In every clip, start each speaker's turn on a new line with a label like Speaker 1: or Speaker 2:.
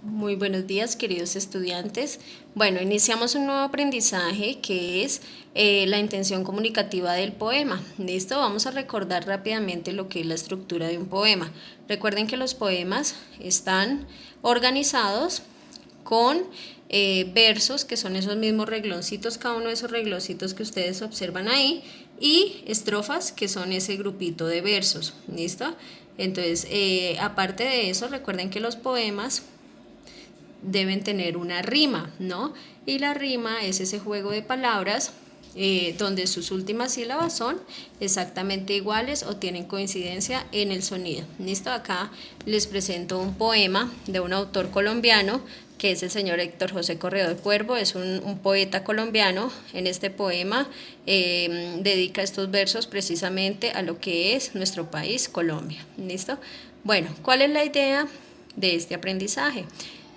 Speaker 1: Muy buenos días, queridos estudiantes. Bueno, iniciamos un nuevo aprendizaje que es la intención comunicativa del poema. ¿Listo? Vamos a recordar rápidamente lo que es la estructura de un poema. Recuerden que los poemas están organizados con versos, que son esos mismos regloncitos, cada uno de esos regloncitos que ustedes observan ahí, y estrofas, que son ese grupito de versos. ¿Listo? Entonces, aparte de eso, recuerden que los poemas deben tener una rima, ¿no? Y la rima es ese juego de palabras donde sus últimas sílabas son exactamente iguales o tienen coincidencia en el sonido. ¿Listo? Acá les presento un poema de un autor colombiano que es el señor Héctor José Corredor Cuervo, es un poeta colombiano. En este poema dedica estos versos precisamente a lo que es nuestro país, Colombia. ¿Listo? Bueno, ¿cuál es la idea de este aprendizaje?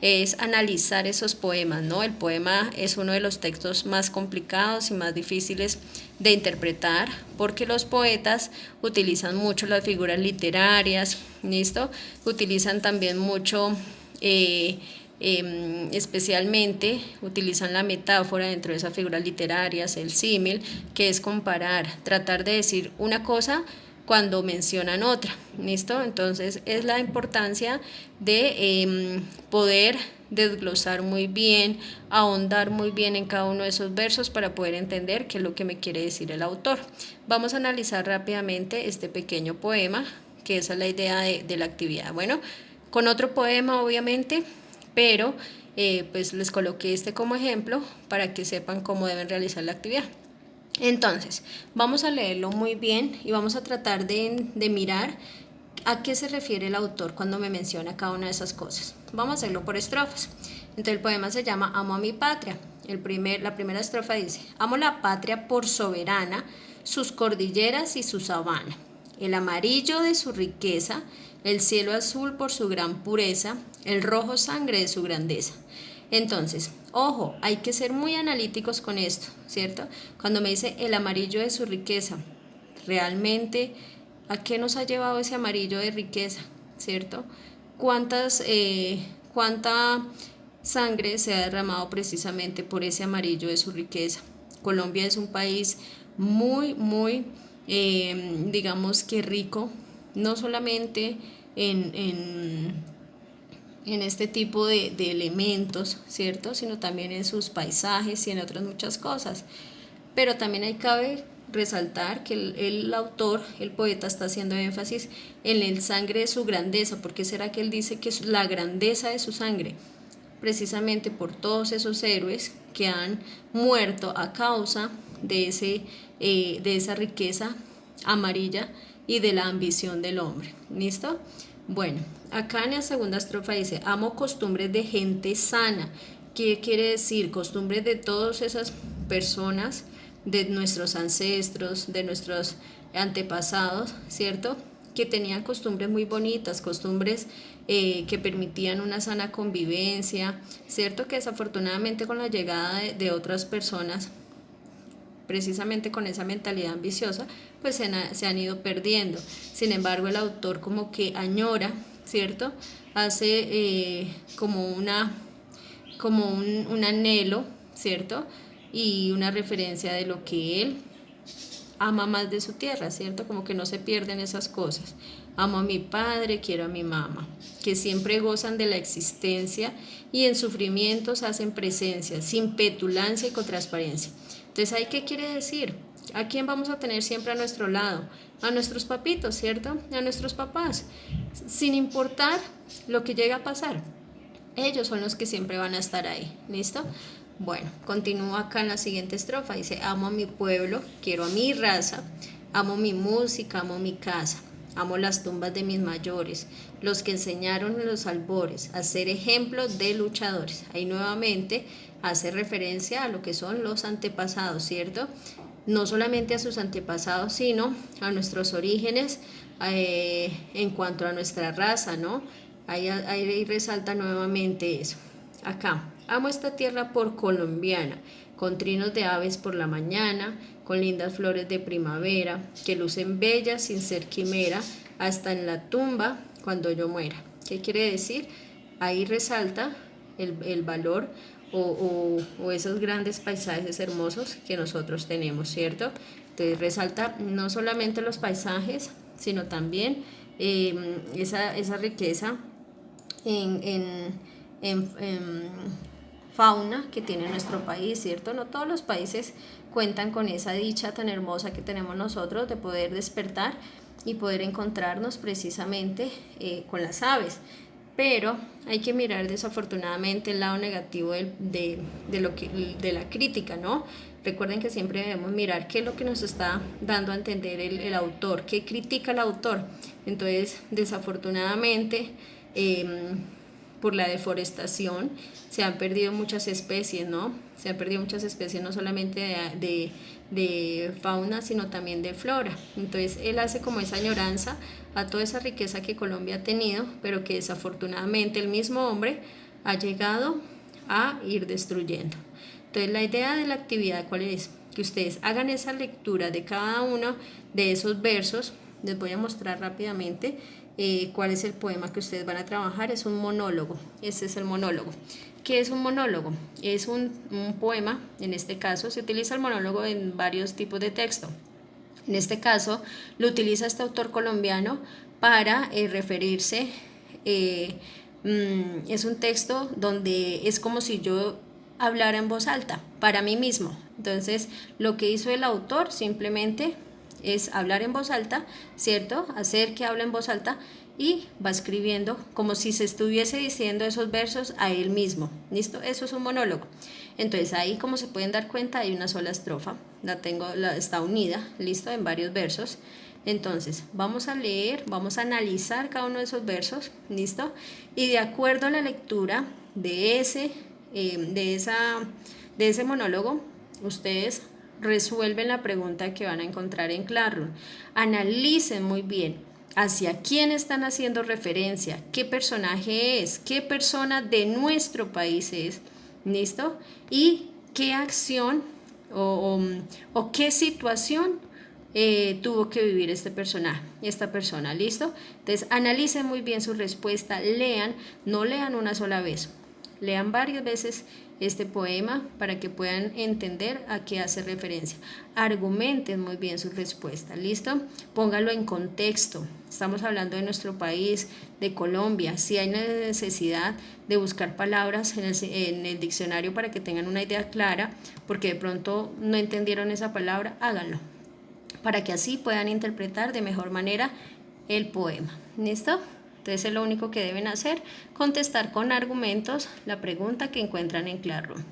Speaker 1: Es analizar esos poemas, ¿no? El poema es uno de los textos más complicados y más difíciles de interpretar porque los poetas utilizan mucho las figuras literarias, ¿listo? Utilizan también mucho, especialmente utilizan la metáfora dentro de esas figuras literarias, el símil, que es comparar, tratar de decir una cosa cuando mencionan otra, ¿listo? Entonces es la importancia de poder desglosar muy bien, ahondar muy bien en cada uno de esos versos para poder entender qué es lo que me quiere decir el autor. Vamos a analizar rápidamente este pequeño poema, que esa es la idea de la actividad. Bueno, con otro poema obviamente, pero pues les coloqué este como ejemplo para que sepan cómo deben realizar la actividad. Entonces, vamos a leerlo muy bien y vamos a tratar de mirar a qué se refiere el autor cuando me menciona cada una de esas cosas. Vamos a hacerlo por estrofas. Entonces, el poema se llama Amo a mi patria. La primera estrofa dice: amo la patria por soberana, sus cordilleras y su sabana, el amarillo de su riqueza, el cielo azul por su gran pureza, el rojo sangre de su grandeza. Entonces, ojo, hay que ser muy analíticos con esto, ¿cierto? Cuando me dice el amarillo de su riqueza, realmente, ¿a qué nos ha llevado ese amarillo de riqueza, ¿cierto? ¿Cuánta sangre se ha derramado precisamente por ese amarillo de su riqueza? Colombia es un país muy, digamos que rico, no solamente en este tipo de elementos, ¿cierto? Sino también en sus paisajes y en otras muchas cosas. Pero también hay cabe resaltar que el autor, el poeta, está haciendo énfasis en el sangre de su grandeza. ¿Por qué será que él dice que es la grandeza de su sangre? Precisamente por todos esos héroes que han muerto a causa de esa riqueza amarilla y de la ambición del hombre. ¿Listo? Bueno, acá en la segunda estrofa dice: amo costumbres de gente sana. ¿Qué quiere decir? Costumbres de todas esas personas, de nuestros ancestros, de nuestros antepasados, ¿cierto? Que tenían costumbres muy bonitas, costumbres que permitían una sana convivencia, ¿cierto? Que desafortunadamente con la llegada de otras personas, precisamente con esa mentalidad ambiciosa, pues se han ido perdiendo. Sin embargo, el autor como que añora, ¿cierto? Hace como un anhelo, ¿cierto? Y una referencia de lo que él ama más de su tierra, ¿cierto? Como que no se pierden esas cosas. Amo a mi padre, quiero a mi mamá, que siempre gozan de la existencia y en sufrimientos hacen presencia, sin petulancia y con transparencia. Entonces, ¿ahí qué quiere decir? ¿A quién vamos a tener siempre a nuestro lado? A nuestros papitos, ¿cierto? A nuestros papás, sin importar lo que llegue a pasar. Ellos son los que siempre van a estar ahí, ¿listo? Bueno, continúa acá en la siguiente estrofa, dice: amo a mi pueblo, quiero a mi raza, amo mi música, amo mi casa, amo las tumbas de mis mayores, los que enseñaron en los albores a ser ejemplo de luchadores. Ahí nuevamente hace referencia a lo que son los antepasados, ¿cierto? No solamente a sus antepasados, sino a nuestros orígenes en cuanto a nuestra raza, ¿no? Ahí resalta nuevamente eso. Acá, amo esta tierra por colombiana, con trinos de aves por la mañana, con lindas flores de primavera, que lucen bellas sin ser quimera, hasta en la tumba cuando yo muera. ¿Qué quiere decir? ahí resalta el valor o esos grandes paisajes hermosos que nosotros tenemos, ¿cierto? Entonces resalta no solamente los paisajes, sino también esa riqueza en, en, en fauna que tiene nuestro país, ¿cierto? No todos los países cuentan con esa dicha tan hermosa que tenemos nosotros de poder despertar y poder encontrarnos precisamente con las aves. Pero hay que mirar desafortunadamente el lado negativo de la crítica, ¿no? Recuerden que siempre debemos mirar qué es lo que nos está dando a entender el autor, qué critica el autor. Entonces, desafortunadamente, por la deforestación se han perdido muchas especies, ¿no? Se han perdido muchas especies no solamente de fauna, sino también de flora. Entonces él hace como esa añoranza a toda esa riqueza que Colombia ha tenido, pero que desafortunadamente el mismo hombre ha llegado a ir destruyendo. Entonces la idea de la actividad, ¿cuál es? Que ustedes hagan esa lectura de cada uno de esos versos. Les voy a mostrar rápidamente cuál es el poema que ustedes van a trabajar. Es un monólogo, ese es el monólogo. ¿Qué es un monólogo? Es un poema, en este caso se utiliza el monólogo en varios tipos de texto. En este caso lo utiliza este autor colombiano para referirse, es un texto donde es como si yo hablara en voz alta para mí mismo. Entonces lo que hizo el autor simplemente es hablar en voz alta, ¿cierto? Hacer que hable en voz alta y va escribiendo como si se estuviese diciendo esos versos a él mismo. ¿Listo? Eso es un monólogo. Entonces ahí, como se pueden dar cuenta, hay una sola estrofa, está unida, listo, en varios versos. Entonces vamos a leer, vamos a analizar cada uno de esos versos, listo, y de acuerdo a la lectura de ese monólogo, ustedes resuelven la pregunta que van a encontrar en Classroom. Analicen muy bien hacia quién están haciendo referencia, qué personaje es, qué persona de nuestro país es, ¿listo? Y qué acción o qué situación tuvo que vivir este personaje, esta persona, ¿listo? Entonces analicen muy bien su respuesta, lean, no lean una sola vez, lean varias veces este poema para que puedan entender a qué hace referencia. Argumenten muy bien su respuesta, ¿listo? Póngalo en contexto. Estamos hablando de nuestro país, de Colombia. Si hay necesidad de buscar palabras en el diccionario para que tengan una idea clara, porque de pronto no entendieron esa palabra, háganlo, para que así puedan interpretar de mejor manera el poema. ¿Listo? Entonces es lo único que deben hacer, contestar con argumentos la pregunta que encuentran en Classroom.